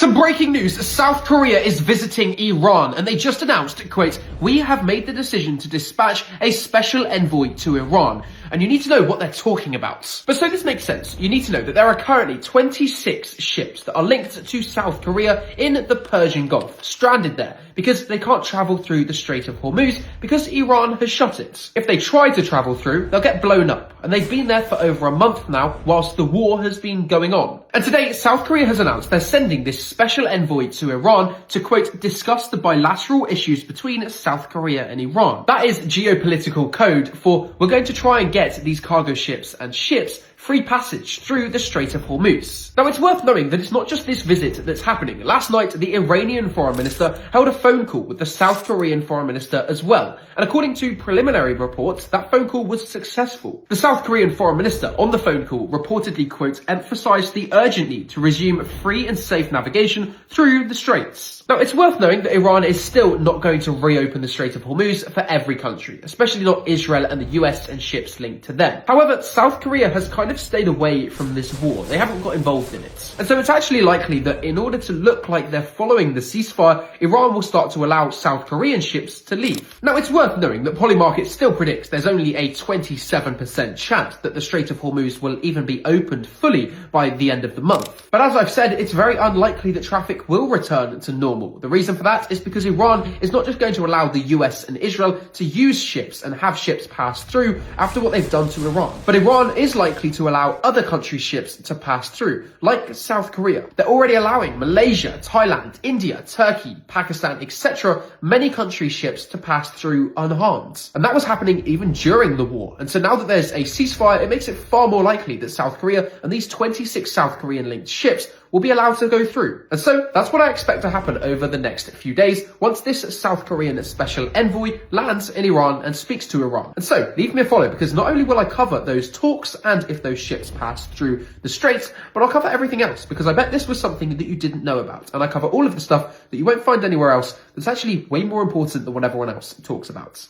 Some breaking news. South Korea is visiting Iran and they just announced, quote, "We have made the decision to dispatch a special envoy to Iran." And you need to know what they're talking about. But so this makes sense, you need to know that there are currently 26 ships that are linked to South Korea in the Persian Gulf, stranded there because they can't travel through the Strait of Hormuz because Iran has shut it. If they try to travel through, they'll get blown up. And they've been there for over a month now whilst the war has been going on. And today, South Korea has announced they're sending this special envoy to Iran to, quote, discuss the bilateral issues between South Korea and Iran. That is geopolitical code for we're going to try and get these cargo ships and ships free passage through the Strait of Hormuz. Now, it's worth knowing that it's not just this visit that's happening. Last night, the Iranian foreign minister held a phone call with the South Korean foreign minister as well. And according to preliminary reports, that phone call was successful. The South Korean foreign minister on the phone call reportedly, quote, emphasized the urgent need to resume free and safe navigation through the straits. Now, it's worth knowing that Iran is still not going to reopen the Strait of Hormuz for every country, especially not Israel and the US and ships linked to them. However, South Korea has kind of stayed away from this war. They haven't got involved in it. And so it's actually likely that in order to look like they're following the ceasefire, Iran will start to allow South Korean ships to leave. Now, it's worth knowing that Polymarket still predicts there's only a 27% chance that the Strait of Hormuz will even be opened fully by the end of the month. But as I've said, it's very unlikely that traffic will return to normal. The reason for that is because Iran is not just going to allow the US and Israel to use ships and have ships pass through after what they've done to Iran. But Iran is likely to allow other countries' ships to pass through, like South Korea. They're already allowing Malaysia, Thailand, India, Turkey, Pakistan, etc., many countries' ships to pass through unharmed. And that was happening even during the war. And so now that there's a ceasefire, it makes it far more likely that South Korea and these 26 South Korean linked ships will be allowed to go through. And so that's what I expect to happen over the next few days once this South Korean special envoy lands in Iran and speaks to Iran. And so leave me a follow, because not only will I cover those talks and if those ships pass through the straits, but I'll cover everything else, because I bet this was something that you didn't know about. And I cover all of the stuff that you won't find anywhere else that's actually way more important than what everyone else talks about.